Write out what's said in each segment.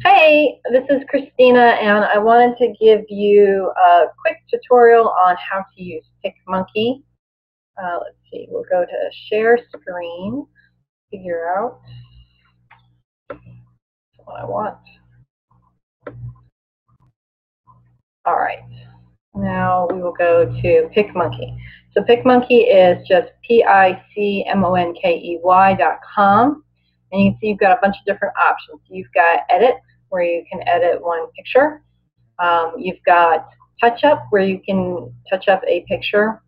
Hey, this is Christina, and I wanted to give you a quick tutorial on how to use PicMonkey. Let's see, we'll go to share screen, figure out what I want. All right, now we will go to PicMonkey. So PicMonkey is just PicMonkey.com, and you can see you've got a bunch of different options. You've got edit, where you can edit one picture. You've got touch up, where you can touch up a picture.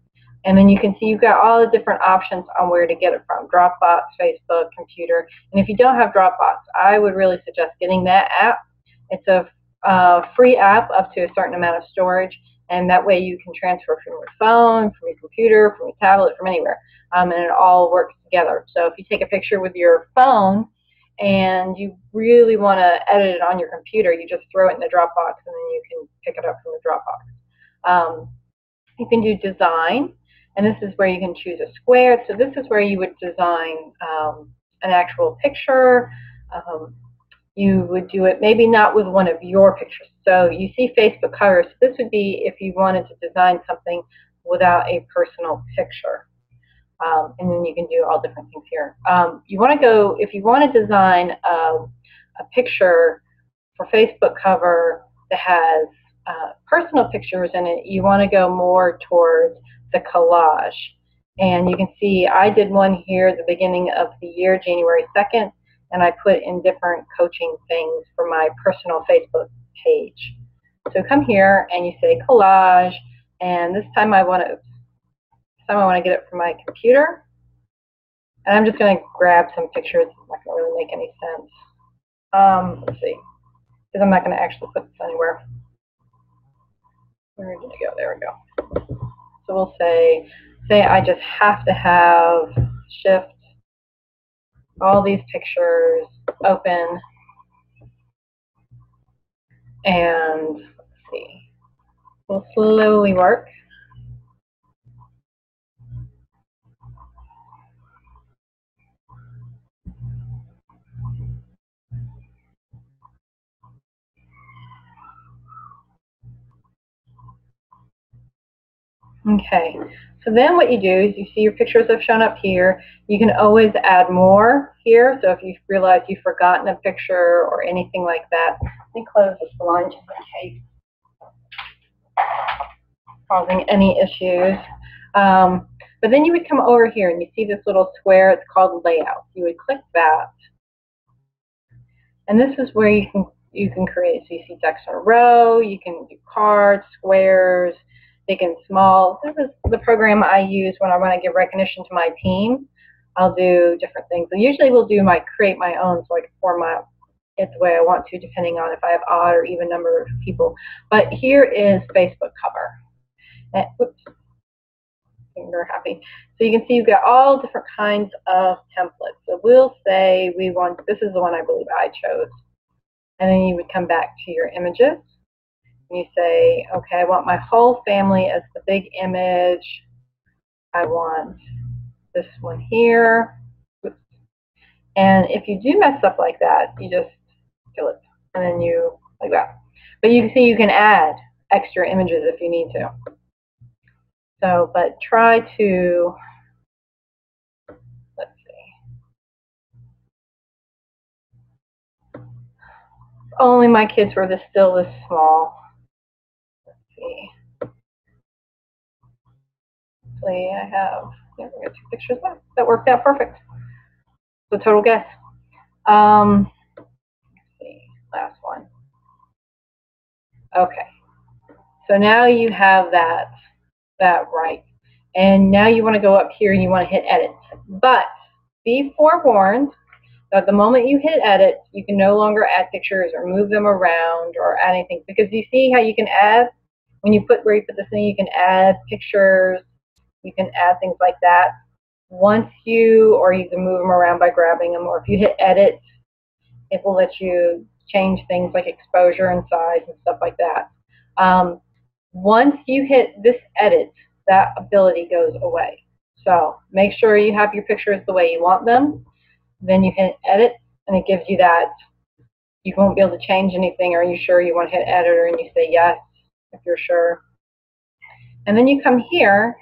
And then you can see you've got all the different options on where to get it from: Dropbox, Facebook, computer. And if you don't have Dropbox, I would really suggest getting that app. It's a free app up to a certain amount of storage, and that way you can transfer from your phone, from your computer, from your tablet, from anywhere, and it all works together. So if you take a picture with your phone and you really want to edit it on your computer, you just throw it in the Dropbox, and then you can pick it up from the Dropbox. You can do design, and this is where you can choose a square. So this is where you would design an actual picture. You would do it maybe not with one of your pictures. So you see Facebook covers. This would be if you wanted to design something without a personal picture. And then you can do all different things here. You want to go, if you want to design a picture for Facebook cover that has personal pictures in it, you want to go more towards the collage. And you can see I did one here at the beginning of the year, January 2nd, and I put in different coaching things for my personal Facebook page. So come here and you say collage, and this time I want to get it from my computer, and I'm just going to grab some pictures. It's not going to really make any sense. Let's see, because I'm not going to actually put this anywhere. Where did it go? There we go. So we'll say I just have to have shift all these pictures open, and let's see, we'll slowly work. Okay, so then what you do is you see your pictures have shown up here. You can always add more here. So if you realize you've forgotten a picture or anything like that, let me close this line just in case causing any issues. But then you would come over here and you see this little square. It's called layout. You would click that, and this is where you can create. So you see text in a row. You can do cards, squares, big and small. This is the program I use when I want to give recognition to my team. I'll do different things. And usually we'll do create my own, so I can format it the way I want to, depending on if I have odd or even number of people. But here is Facebook cover. And, oops, finger happy. So you can see you've got all different kinds of templates. So we'll say we want, this is the one I believe I chose. And then you would come back to your images. You say, okay, I want my whole family as the big image. I want this one here. Oops. And if you do mess up like that, you just kill it. And then you, like that. But you can see you can add extra images if you need to. So, but try to, let's see. If only my kids were still this small. Hopefully I have, yeah, we got 2 pictures left. That worked out perfect. So total guess. Let's see, last one. Okay. So now you have that right. And now you want to go up here and you want to hit edit. But be forewarned that the moment you hit edit, you can no longer add pictures or move them around or add anything. Because you see how you can add, when you put where you put this thing, you can add pictures. You can add things like that. Once you, or you can move them around by grabbing them, or if you hit edit, it will let you change things like exposure and size and stuff like that. Once you hit this edit, that ability goes away. So make sure you have your pictures the way you want them. Then you hit edit, and it gives you that. You won't be able to change anything. Are you sure? You want to hit editor and you say yes if you're sure. And then you come here,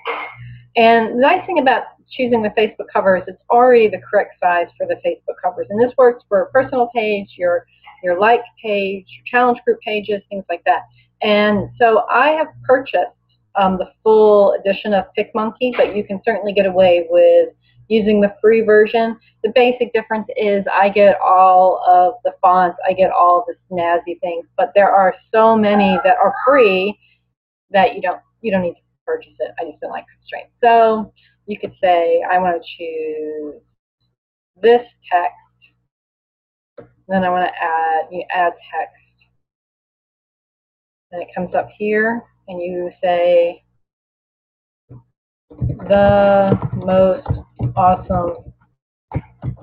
and the nice thing about choosing the Facebook cover is it's already the correct size for the Facebook covers. And this works for a personal page, your like page, your challenge group pages, things like that. And so I have purchased the full edition of PicMonkey, but you can certainly get away with using the free version. The basic difference is I get all of the fonts, I get all of the snazzy things, but there are so many that are free that you don't need to purchase it. I just don't like constraints. So you could say I want to choose this text, then I want to add text, and it comes up here, and you say the most awesome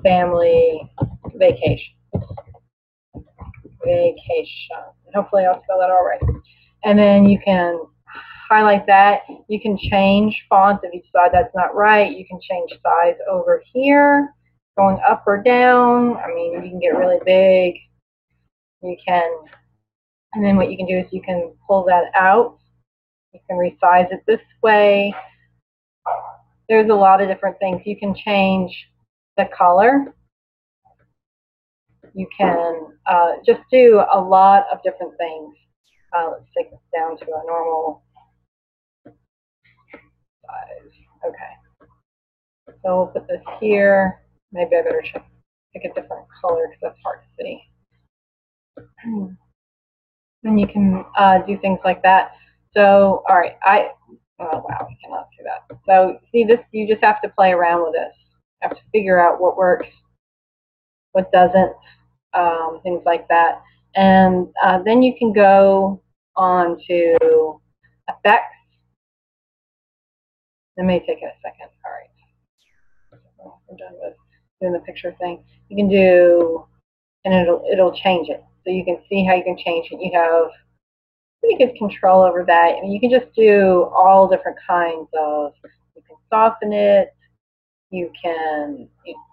family vacation. Hopefully I'll spell that all right. And then you can highlight that. You can change fonts if you decide that's not right. You can change size over here, going up or down. I mean, you can get really big. You can, and then what you can do is you can pull that out. You can resize it this way. There's a lot of different things. You can change the color. You can just do a lot of different things. Let's take this down to a normal size. Okay. So we'll put this here. Maybe I better pick a different color because that's hard to see. And you can do things like that. So, all right, oh wow, I cannot see that. So see this, you just have to play around with this. You have to figure out what works, what doesn't, things like that. And then you can go on to effects. It may take a second. All right. We're done with doing the picture thing. You can do, and it'll change it. So you can see how you can change it. You have pretty good control over that. I mean, you can just do all different kinds of, you can soften it, you can,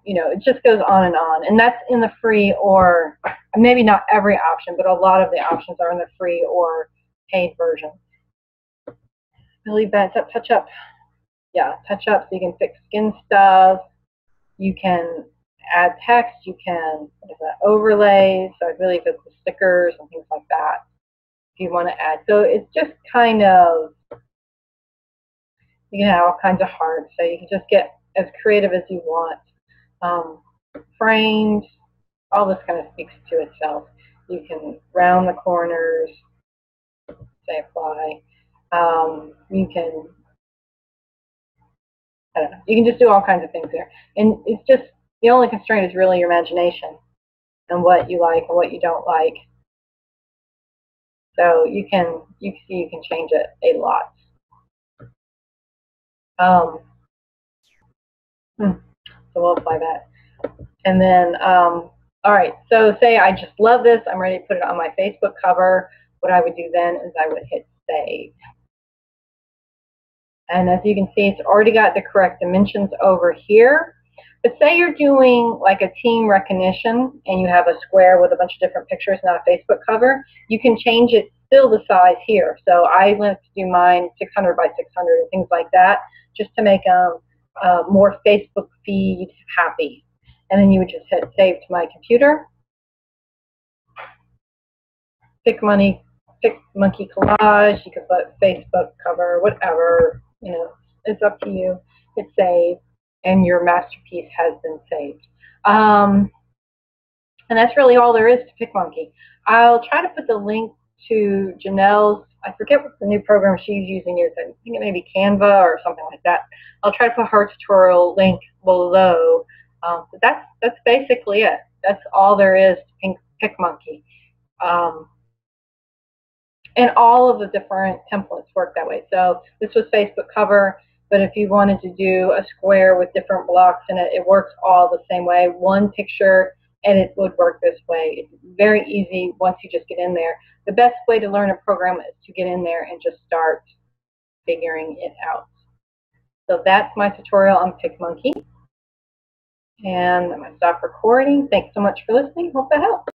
you know, it just goes on. And that's in the free, or maybe not every option, but a lot of the options are in the free or paid version. I believe that's up, touch up. Yeah, touch up, so you can fix skin stuff. You can add text, you can overlays, so I believe it's the stickers and things like that if you want to add. So it's just kind of, you can have all kinds of hearts, so you can just get as creative as you want. Framed, all this kind of speaks to itself. You can round the corners, say apply. You can, I don't know, you can just do all kinds of things there. And it's just, the only constraint is really your imagination and what you like and what you don't like. So you can change it a lot. So we'll apply that. And then, all right, so say I just love this, I'm ready to put it on my Facebook cover. What I would do then is I would hit save. And as you can see, it's already got the correct dimensions over here. But say you're doing like a team recognition and you have a square with a bunch of different pictures, not a Facebook cover, you can change it still the size here. So I went to do mine 600 by 600 and things like that, just to make them more Facebook feed happy. And then you would just hit save to my computer. PicMonkey collage, you could put Facebook cover, whatever, you know, it's up to you. Hit save, and your masterpiece has been saved. And that's really all there is to PicMonkey. I'll try to put the link to Janelle's, I forget what the new program she's using is. I think it may be Canva or something like that. I'll try to put her tutorial link below. But that's basically it. That's all there is to PicMonkey. And all of the different templates work that way. So this was Facebook cover, but if you wanted to do a square with different blocks in it, it works all the same way. One picture, and it would work this way. It's very easy once you just get in there. The best way to learn a program is to get in there and just start figuring it out. So that's my tutorial on PicMonkey. And I'm going to stop recording. Thanks so much for listening. Hope that helped.